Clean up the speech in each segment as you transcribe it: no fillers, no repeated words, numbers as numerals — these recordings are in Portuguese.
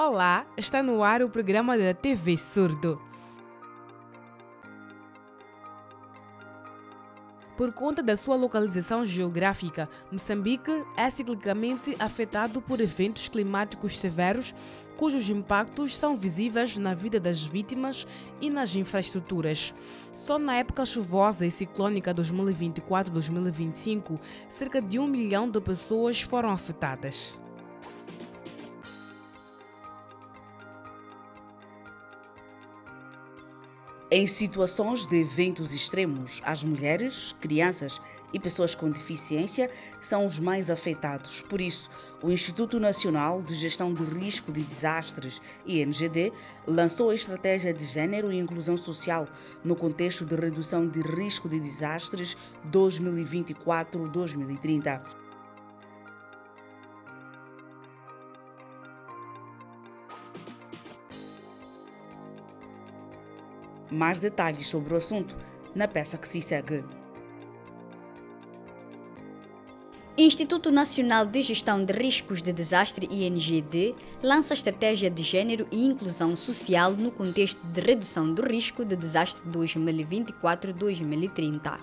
Olá, está no ar o programa da TV Surdo. Por conta da sua localização geográfica, Moçambique é ciclicamente afetado por eventos climáticos severos, cujos impactos são visíveis na vida das vítimas e nas infraestruturas. Só na época chuvosa e ciclônica 2024-2025, cerca de 1 milhão de pessoas foram afetadas. Em situações de eventos extremos, as mulheres, crianças e pessoas com deficiência são os mais afetados. Por isso, o Instituto Nacional de Gestão de Risco de Desastres, INGD, lançou a Estratégia de Gênero e Inclusão Social no contexto de redução de risco de desastres 2024-2030. Mais detalhes sobre o assunto na peça que se segue. Instituto Nacional de Gestão de Riscos de Desastre, INGD, lança a Estratégia de Gênero e Inclusão Social no contexto de redução do risco de desastre 2024-2030.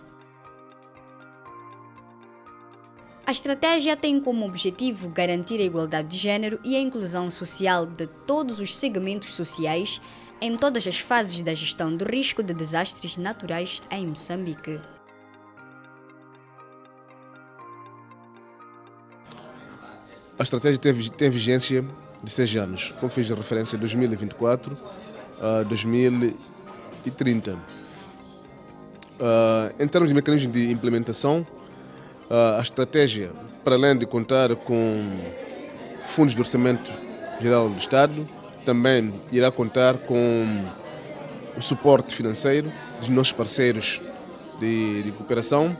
A estratégia tem como objetivo garantir a igualdade de gênero e a inclusão social de todos os segmentos sociais em todas as fases da gestão do risco de desastres naturais em Moçambique. A estratégia tem vigência de 6 anos, como fiz a referência, 2024 a 2030. Em termos de mecanismo de implementação, a estratégia, para além de contar com fundos do Orçamento Geral do Estado, também irá contar com o suporte financeiro dos nossos parceiros de cooperação,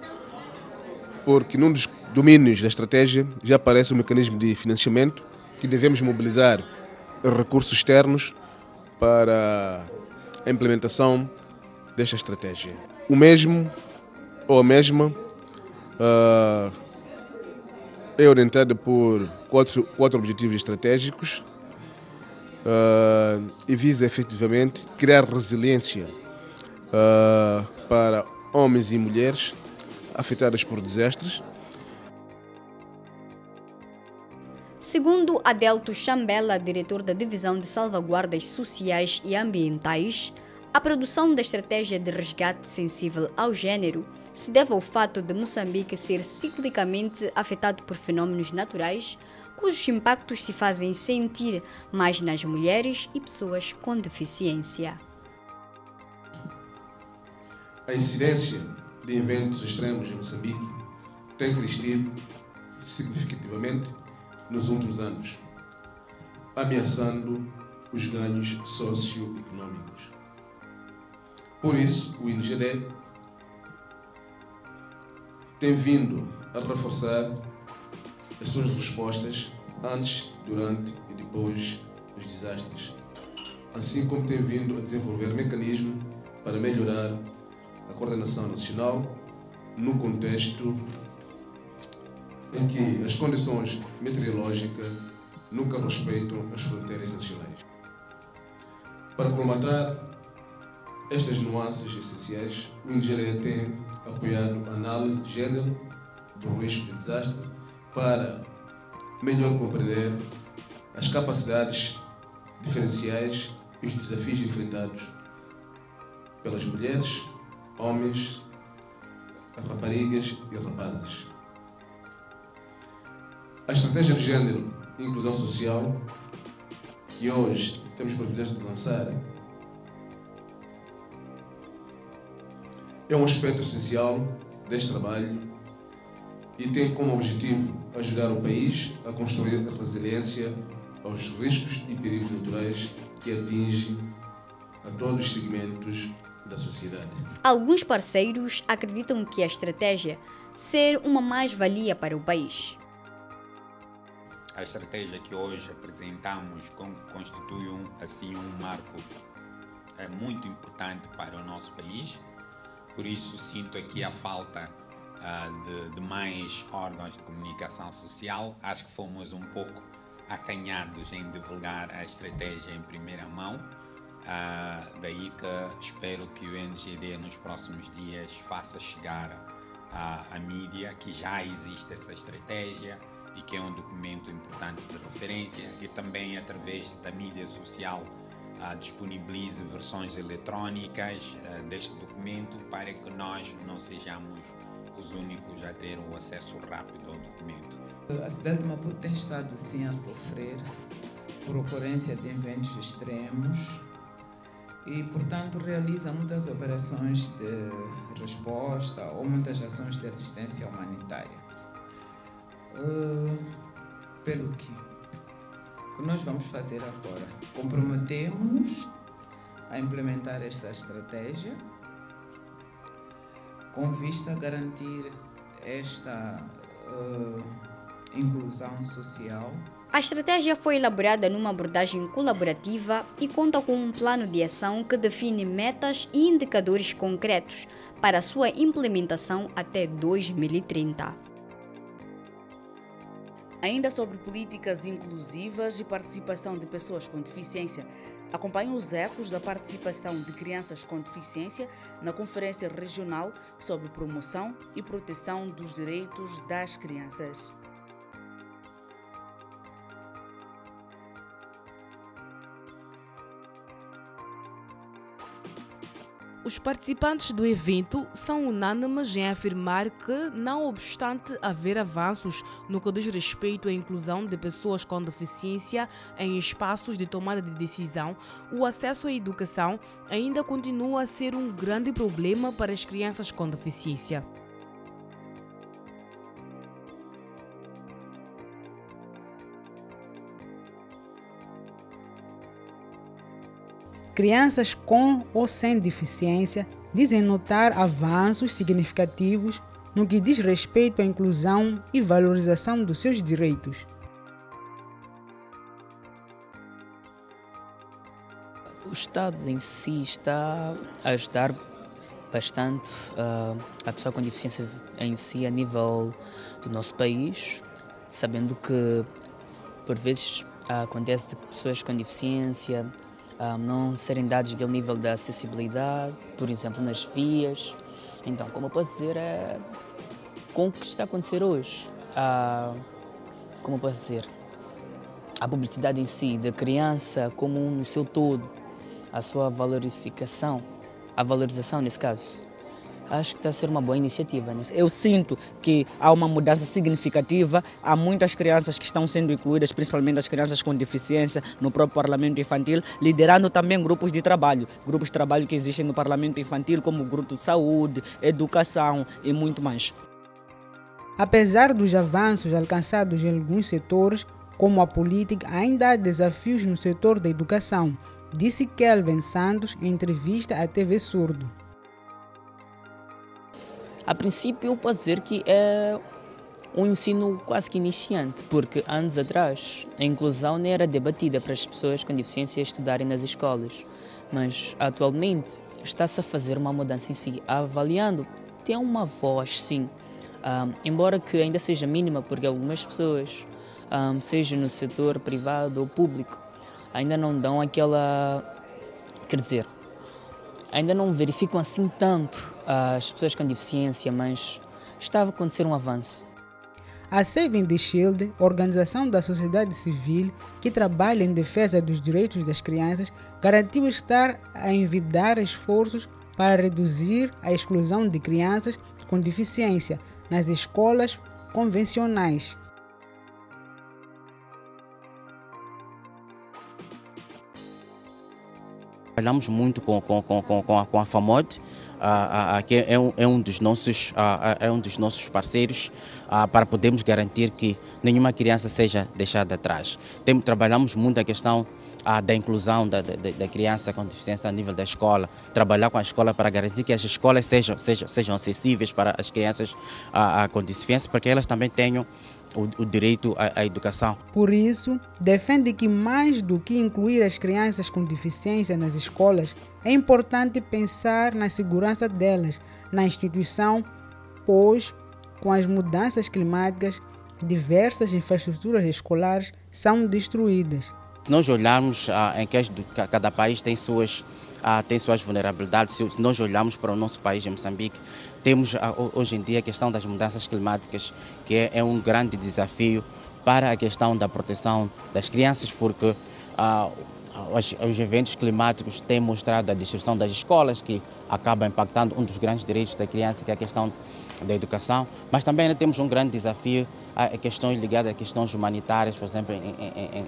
porque num dos domínios da estratégia já aparece o mecanismo de financiamento que devemos mobilizar recursos externos para a implementação desta estratégia. O mesmo ou a mesma é orientada por quatro objetivos estratégicos e visa efetivamente criar resiliência para homens e mulheres afetadas por desastres. Segundo Adelto Chambela, diretor da Divisão de Salvaguardas Sociais e Ambientais, a produção da estratégia de resgate sensível ao gênero se deve ao fato de Moçambique ser ciclicamente afetado por fenômenos naturais, cujos impactos se fazem sentir mais nas mulheres e pessoas com deficiência. A incidência de eventos extremos em Moçambique tem crescido significativamente nos últimos anos, ameaçando os ganhos socioeconômicos. Por isso, o INGD tem vindo a reforçar as suas respostas antes, durante e depois dos desastres, assim como tem vindo a desenvolver mecanismos para melhorar a coordenação nacional no contexto em que as condições meteorológicas nunca respeitam as fronteiras nacionais. Para colmatar estas nuances essenciais, o INGD tem apoiado a análise de gênero do risco de desastre para melhor compreender as capacidades diferenciais e os desafios enfrentados pelas mulheres, homens, raparigas e rapazes. A estratégia de gênero e inclusão social, que hoje temos o privilégio de lançar, é um aspecto essencial deste trabalho e tem como objetivo ajudar o país a construir resiliência aos riscos e perigos naturais que atingem a todos os segmentos da sociedade. Alguns parceiros acreditam que a estratégia ser uma mais-valia para o país. A estratégia que hoje apresentamos constitui um marco muito importante para o nosso país. Por isso sinto aqui a falta de mais órgãos de comunicação social. Acho que fomos um pouco acanhados em divulgar a estratégia em primeira mão. Daí que espero que o NGD nos próximos dias faça chegar à mídia que já existe essa estratégia e que é um documento importante de referência, e também através da mídia social disponibilize versões eletrónicas deste documento para que nós não sejamos os únicos a ter o acesso rápido ao documento. A cidade de Maputo tem estado sim a sofrer por ocorrência de eventos extremos e, portanto, realiza muitas operações de resposta ou muitas ações de assistência humanitária. Pelo que nós vamos fazer agora? Comprometemos-nos a implementar esta estratégia com vista a garantir esta inclusão social. A estratégia foi elaborada numa abordagem colaborativa e conta com um plano de ação que define metas e indicadores concretos para a sua implementação até 2030. Ainda sobre políticas inclusivas e participação de pessoas com deficiência, acompanhe os ecos da participação de crianças com deficiência na Conferência Regional sobre Promoção e Proteção dos Direitos das Crianças. Os participantes do evento são unânimes em afirmar que, não obstante haver avanços no que diz respeito à inclusão de pessoas com deficiência em espaços de tomada de decisão, o acesso à educação ainda continua a ser um grande problema para as crianças com deficiência. Crianças com ou sem deficiência dizem notar avanços significativos no que diz respeito à inclusão e valorização dos seus direitos. O Estado em si está a ajudar bastante a pessoa com deficiência em si a nível do nosso país, sabendo que por vezes acontece de pessoas com deficiência não serem dados aquele nível de acessibilidade, por exemplo, nas vias. Então, como eu posso dizer, com o que está a acontecer hoje, como eu posso dizer, a publicidade em si, da criança como no seu todo, a sua valorização nesse caso, acho que está a ser uma boa iniciativa. Eu sinto que há uma mudança significativa, há muitas crianças que estão sendo incluídas, principalmente as crianças com deficiência, no próprio Parlamento Infantil, liderando também grupos de trabalho que existem no Parlamento Infantil, como o grupo de saúde, educação e muito mais. Apesar dos avanços alcançados em alguns setores, como a política, ainda há desafios no setor da educação, disse Kelvin Santos em entrevista à TV Surdo. A princípio, eu posso dizer que é um ensino quase que iniciante, porque anos atrás a inclusão não era debatida para as pessoas com deficiência estudarem nas escolas, mas atualmente está-se a fazer uma mudança em si, avaliando, tem uma voz sim, embora que ainda seja mínima, porque algumas pessoas, seja no setor privado ou público, ainda não dão aquela, ainda não verificam assim tanto as pessoas com deficiência, mas estava a acontecer um avanço. A Saving the Shield, organização da sociedade civil que trabalha em defesa dos direitos das crianças, garantiu estar a envidar esforços para reduzir a exclusão de crianças com deficiência nas escolas convencionais. Trabalhamos muito com a FAMOD, que é um dos nossos parceiros, para podermos garantir que nenhuma criança seja deixada atrás. Trabalhamos muito a questão da inclusão da criança com deficiência a nível da escola, trabalhar com a escola para garantir que as escolas sejam acessíveis para as crianças com deficiência, para que elas também tenham o direito à educação. Por isso, defende que mais do que incluir as crianças com deficiência nas escolas, é importante pensar na segurança delas na instituição, pois, com as mudanças climáticas, diversas infraestruturas escolares são destruídas. Se nós olharmos em que cada país tem suas vulnerabilidades, se nós olharmos para o nosso país, em Moçambique, temos hoje em dia a questão das mudanças climáticas, que é um grande desafio para a questão da proteção das crianças, porque os eventos climáticos têm mostrado a destruição das escolas, que acaba impactando um dos grandes direitos da criança, que é a questão da educação. Mas também ainda temos um grande desafio a questões ligadas a questões humanitárias, por exemplo,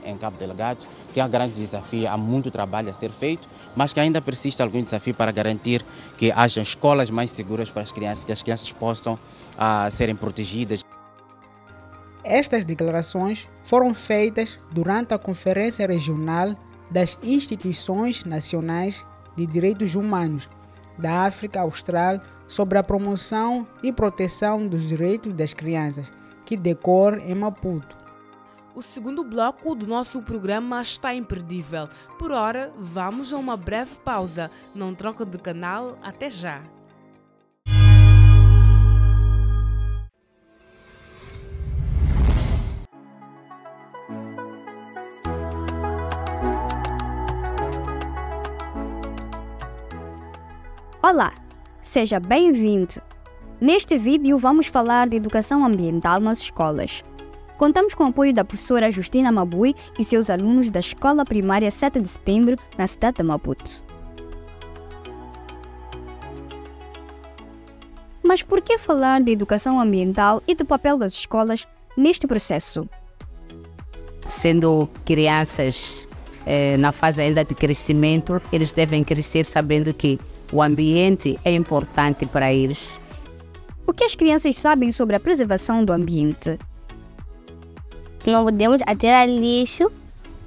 em Cabo Delgado, que é um grande desafio, há muito trabalho a ser feito, mas que ainda persiste algum desafio para garantir que haja escolas mais seguras para as crianças, que as crianças possam serem protegidas. Estas declarações foram feitas durante a Conferência Regional das Instituições Nacionais de Direitos Humanos da África Austral sobre a promoção e proteção dos direitos das crianças, que decorre em Maputo. O segundo bloco do nosso programa está imperdível. Por hora, vamos a uma breve pausa. Não troca de canal, até já. Olá, seja bem-vindo! Neste vídeo vamos falar de educação ambiental nas escolas. Contamos com o apoio da professora Justina Mabui e seus alunos da Escola Primária 7 de Setembro, na cidade de Maputo. Mas por que falar de educação ambiental e do papel das escolas neste processo? Sendo crianças na fase ainda de crescimento, eles devem crescer sabendo que o ambiente é importante para eles. O que as crianças sabem sobre a preservação do ambiente? Não podemos atirar lixo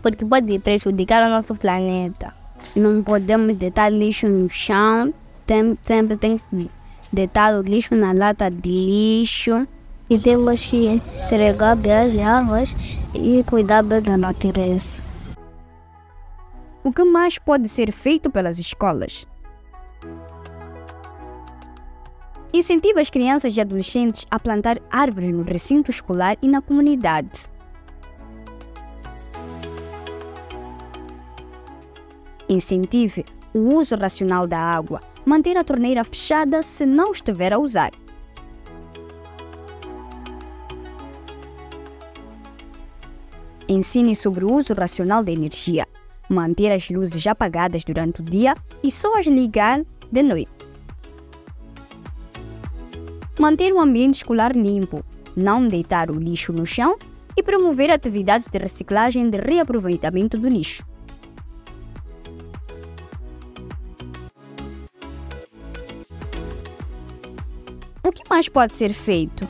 porque pode prejudicar o nosso planeta. Não podemos deitar lixo no chão, sempre tem que deitar o lixo na lata de lixo. E temos que regar bem as árvores e cuidar bem da natureza. O que mais pode ser feito pelas escolas? Incentiva as crianças e adolescentes a plantar árvores no recinto escolar e na comunidade. Incentive o uso racional da água. Manter a torneira fechada se não estiver a usar. Ensine sobre o uso racional da energia. Manter as luzes apagadas durante o dia e só as ligar de noite. Manter o ambiente escolar limpo, não deitar o lixo no chão e promover atividades de reciclagem e de reaproveitamento do lixo. O que mais pode ser feito?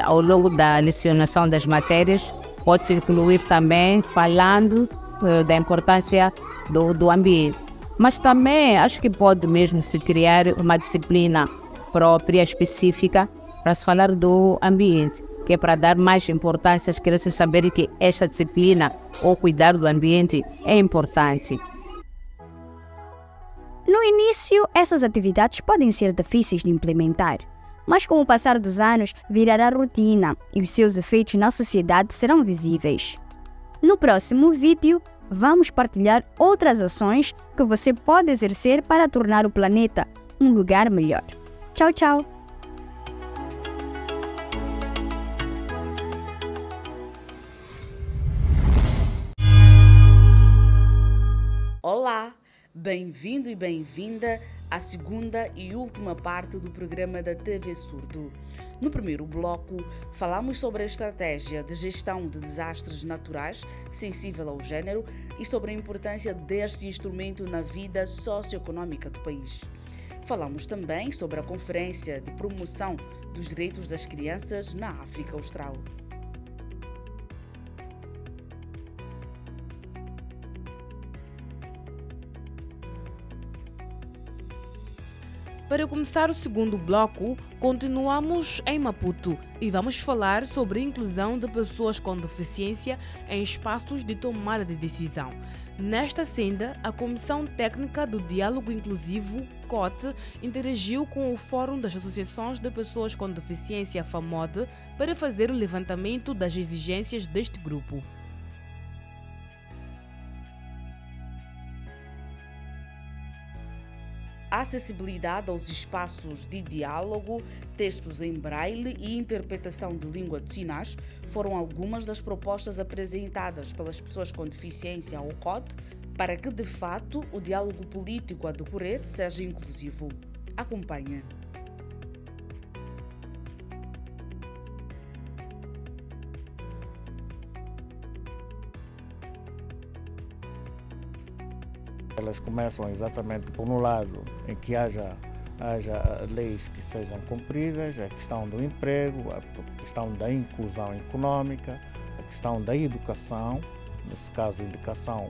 Ao longo da lecionação das matérias, pode-se incluir também falando da importância do ambiente. Mas também acho que pode mesmo se criar uma disciplina própria, específica, para se falar do ambiente, que é para dar mais importância às crianças saberem que esta disciplina ou cuidar do ambiente é importante. No início, essas atividades podem ser difíceis de implementar, mas com o passar dos anos virará rotina e os seus efeitos na sociedade serão visíveis. No próximo vídeo, vamos partilhar outras ações que você pode exercer para tornar o planeta um lugar melhor. Tchau, tchau! Olá! Bem-vindo e bem-vinda à segunda e última parte do programa da TV Surdo. No primeiro bloco, falamos sobre a estratégia de gestão de desastres naturais sensível ao género e sobre a importância deste instrumento na vida socioeconômica do país. Falamos também sobre a Conferência de Promoção dos Direitos das Crianças na África Austral. Para começar o segundo bloco, continuamos em Maputo e vamos falar sobre a inclusão de pessoas com deficiência em espaços de tomada de decisão. Nesta senda, a Comissão Técnica do Diálogo Inclusivo, COT, interagiu com o Fórum das Associações de Pessoas com Deficiência, FAMOD, para fazer o levantamento das exigências deste grupo. A acessibilidade aos espaços de diálogo, textos em braille e interpretação de língua de sinais foram algumas das propostas apresentadas pelas pessoas com deficiência ao COT para que, de fato, o diálogo político a decorrer seja inclusivo. Acompanhe. Elas começam exatamente por um lado em que haja leis que sejam cumpridas, a questão do emprego, a questão da inclusão econômica, a questão da educação, nesse caso educação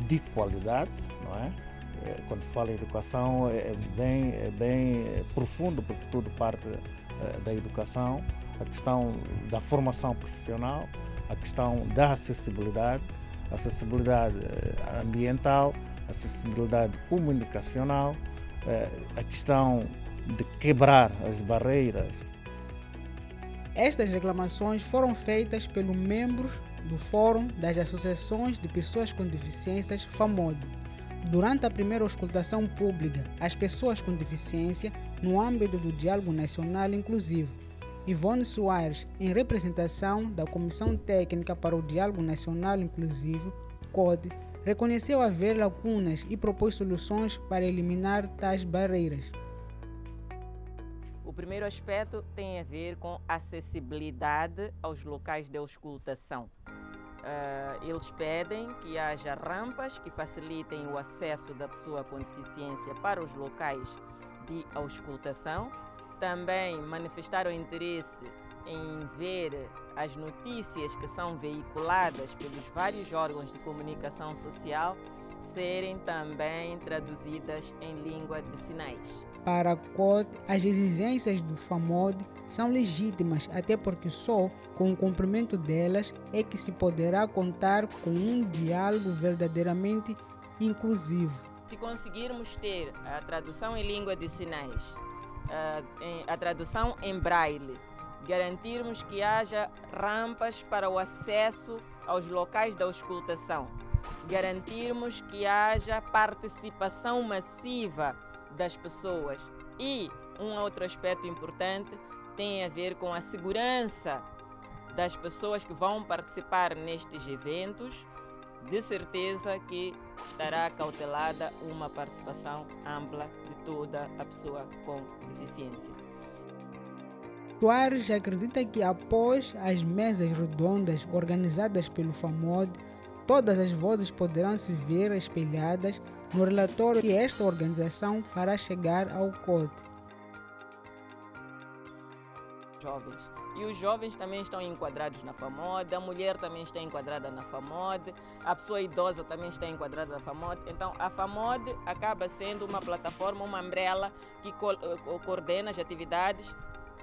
de qualidade, não é? Quando se fala em educação é bem profundo, porque tudo parte da educação, a questão da formação profissional, a questão da acessibilidade ambiental, acessibilidade comunicacional, a questão de quebrar as barreiras. Estas reclamações foram feitas pelos membros do Fórum das Associações de Pessoas com Deficiências, FAMOD, durante a primeira auscultação pública às pessoas com deficiência no âmbito do Diálogo Nacional Inclusivo. Ivone Soares, em representação da Comissão Técnica para o Diálogo Nacional Inclusivo, COD, reconheceu haver lacunas e propôs soluções para eliminar tais barreiras. O primeiro aspecto tem a ver com acessibilidade aos locais de auscultação. Eles pedem que haja rampas que facilitem o acesso da pessoa com deficiência para os locais de auscultação. Também manifestaram interesse em ver as notícias que são veiculadas pelos vários órgãos de comunicação social serem também traduzidas em língua de sinais. Para a COT, as exigências do FAMOD são legítimas, até porque só com o cumprimento delas é que se poderá contar com um diálogo verdadeiramente inclusivo. Se conseguirmos ter a tradução em língua de sinais, a tradução em braille, garantirmos que haja rampas para o acesso aos locais da auscultação, garantirmos que haja participação massiva das pessoas. E um outro aspecto importante tem a ver com a segurança das pessoas que vão participar nestes eventos. De certeza que estará cautelada uma participação ampla de toda a pessoa com deficiência. Soares acredita que após as mesas redondas organizadas pelo FAMOD, todas as vozes poderão se ver espelhadas no relatório que esta organização fará chegar ao COT. Jovens. E os jovens também estão enquadrados na FAMOD, a mulher também está enquadrada na FAMOD, a pessoa idosa também está enquadrada na FAMOD. Então, a FAMOD acaba sendo uma plataforma, uma umbrella que coordena as atividades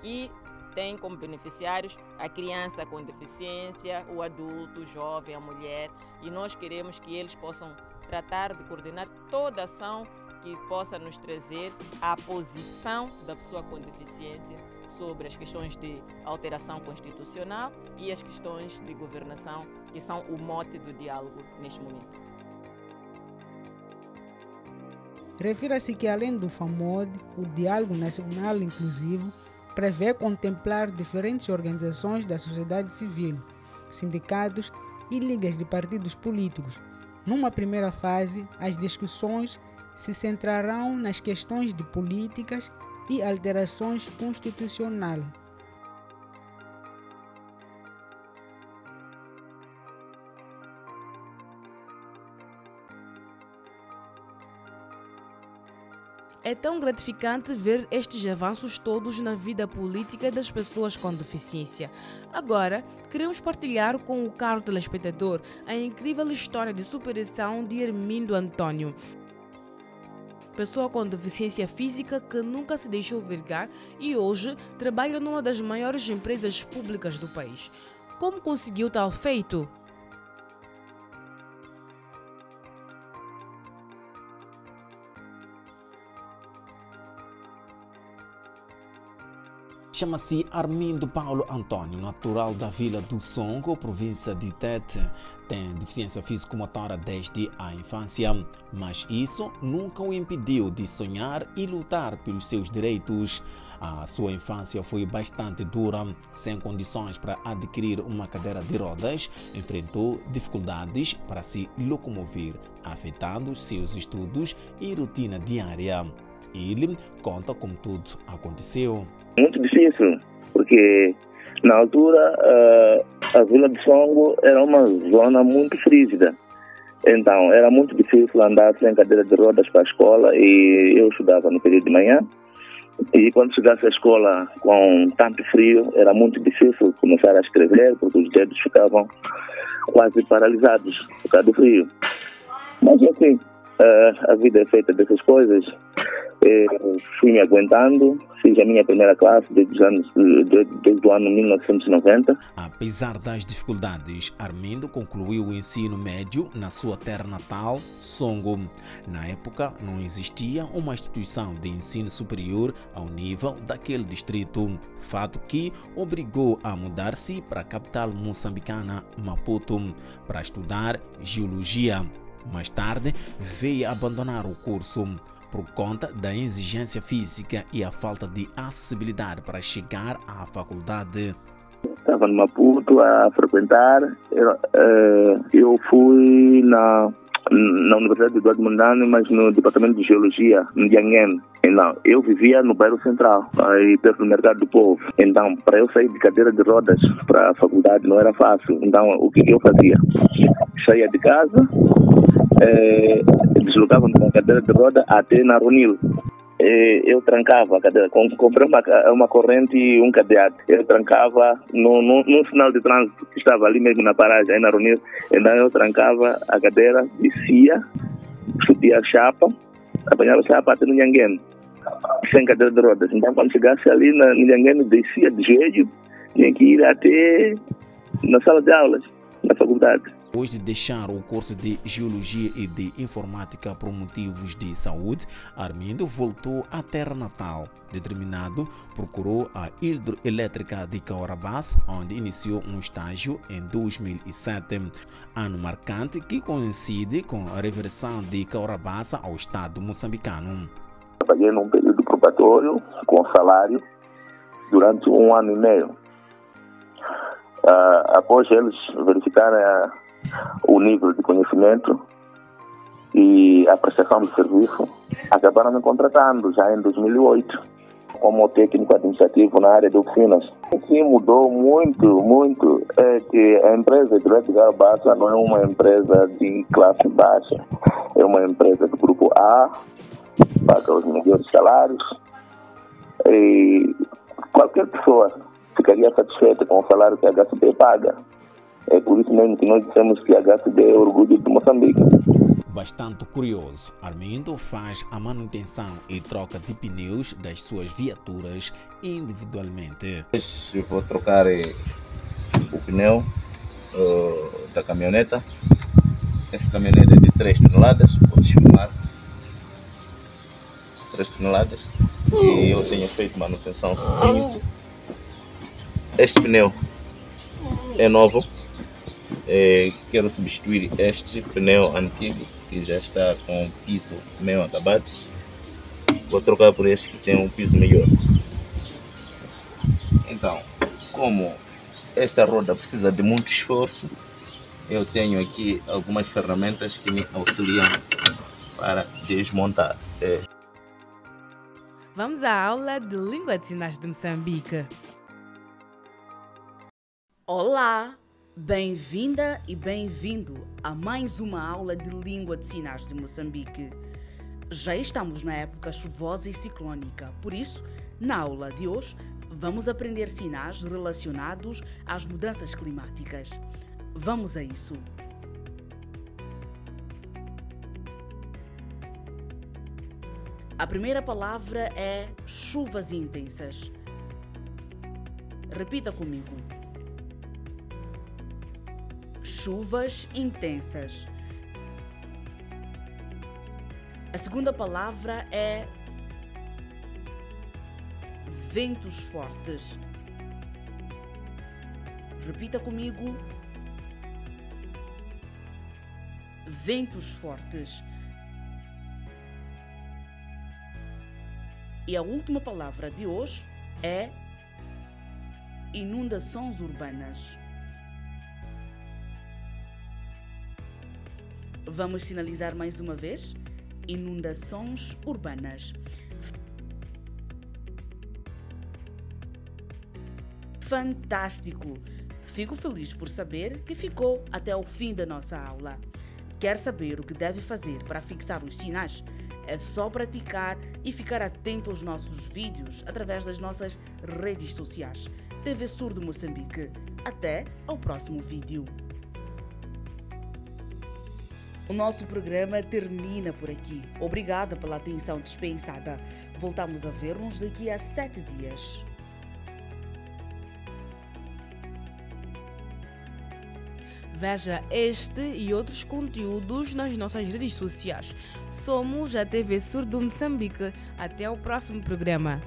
e tem como beneficiários a criança com deficiência, o adulto, o jovem, a mulher. E nós queremos que eles possam tratar de coordenar toda ação que possa nos trazer a posição da pessoa com deficiência sobre as questões de alteração constitucional e as questões de governação, que são o mote do diálogo neste momento. Refira-se que, além do FAMOD, o Diálogo Nacional Inclusivo prevê contemplar diferentes organizações da sociedade civil, sindicatos e ligas de partidos políticos. Numa primeira fase, as discussões se centrarão nas questões de políticas e alterações constitucionais. É tão gratificante ver estes avanços todos na vida política das pessoas com deficiência. Agora, queremos partilhar com o caro telespectador a incrível história de superação de Hermindo Antônio, pessoa com deficiência física que nunca se deixou vergar e hoje trabalha numa das maiores empresas públicas do país. Como conseguiu tal feito? Chama-se Armindo Paulo Antônio, natural da Vila do Songo, província de Tete. Tem deficiência físico-motora desde a infância, mas isso nunca o impediu de sonhar e lutar pelos seus direitos. A sua infância foi bastante dura, sem condições para adquirir uma cadeira de rodas, enfrentou dificuldades para se locomover, afetando seus estudos e rotina diária. Ele conta como tudo aconteceu. Muito difícil, porque na altura a Vila do Songo era uma zona muito frígida. Então era muito difícil andar sem cadeira de rodas para a escola, e eu estudava no período de manhã. E quando chegasse à escola com tanto frio, era muito difícil começar a escrever, porque os dedos ficavam quase paralisados por causa do frio. Mas enfim, a vida é feita dessas coisas. Fui me aguentando, fiz a minha primeira classe desde o ano 1990. Apesar das dificuldades, Armindo concluiu o ensino médio na sua terra natal, Songo. Na época, não existia uma instituição de ensino superior ao nível daquele distrito, fato que obrigou a mudar-se para a capital moçambicana, Maputo, para estudar geologia. Mais tarde, veio abandonar o curso por conta da exigência física e a falta de acessibilidade para chegar à faculdade. Estava no Maputo a frequentar. Eu fui na Universidade de Eduardo Mondlane, mas no Departamento de Geologia, no Dianguém. Então, eu vivia no bairro Central, aí perto do Mercado do Povo. Então, para eu sair de cadeira de rodas para a faculdade não era fácil. Então, o que eu fazia? Saía de casa, deslocava-me com a cadeira de roda até na Ronil. Eu trancava a cadeira, comprei uma corrente e um cadeado. Eu trancava num sinal de trânsito que estava ali mesmo na paragem, aí na Ronil. Então eu trancava a cadeira, descia, subia a chapa, apanhava a chapa até no Nhanguene, sem cadeira de rodas. Então quando chegasse ali no Nhanguene, descia de joelho, tinha que ir até na sala de aulas, na faculdade. Depois de deixar o curso de Geologia e de Informática por motivos de saúde, Armindo voltou à terra natal. Determinado, procurou a Hidroelétrica de Caorabás, onde iniciou um estágio em 2007, ano marcante que coincide com a reversão de Caorabás ao Estado moçambicano. Trabalhei num período probatório com salário durante 1 ano e meio. Após eles verificarem o nível de conhecimento e a prestação do serviço, acabaram me contratando já em 2008 como técnico administrativo na área de oficinas. O que mudou muito é que a empresa Hidroelétrica de Caorabás não é uma empresa de classe baixa, é uma empresa do grupo A, paga os melhores salários, e qualquer pessoa ficaria satisfeita com o salário que a HCD paga. É por isso mesmo que nós dissemos que a HCD é orgulho de Moçambique. Bastante curioso, Armindo faz a manutenção e troca de pneus das suas viaturas individualmente. Eu vou trocar o pneu da caminhoneta. Essa caminhoneta é de 3 toneladas, podes filmar. 3 toneladas. E eu tenho feito manutenção sozinho. Este pneu é novo. Quero substituir este pneu antigo que já está com o piso meio acabado. Vou trocar por este que tem um piso melhor. Então, como esta roda precisa de muito esforço, eu tenho aqui algumas ferramentas que me auxiliam para desmontar. Vamos à aula de Língua de Sinais de Moçambique. Olá! Bem-vinda e bem-vindo a mais uma aula de Língua de Sinais de Moçambique. Já estamos na época chuvosa e ciclónica, por isso, na aula de hoje, vamos aprender sinais relacionados às mudanças climáticas. Vamos a isso! A primeira palavra é chuvas intensas. Repita comigo. Chuvas intensas. A segunda palavra é ventos fortes. Repita comigo. Ventos fortes. E a última palavra de hoje é inundações urbanas. Vamos sinalizar mais uma vez. Inundações urbanas. Fantástico! Fico feliz por saber que ficou até o fim da nossa aula. Quer saber o que deve fazer para fixar os sinais? É só praticar e ficar atento aos nossos vídeos através das nossas redes sociais. TV Surdo Moçambique. Até ao próximo vídeo. O nosso programa termina por aqui. Obrigada pela atenção dispensada. Voltamos a ver-nos daqui a 7 dias. Veja este e outros conteúdos nas nossas redes sociais. Somos a TV Surdo Moçambique. Até o próximo programa.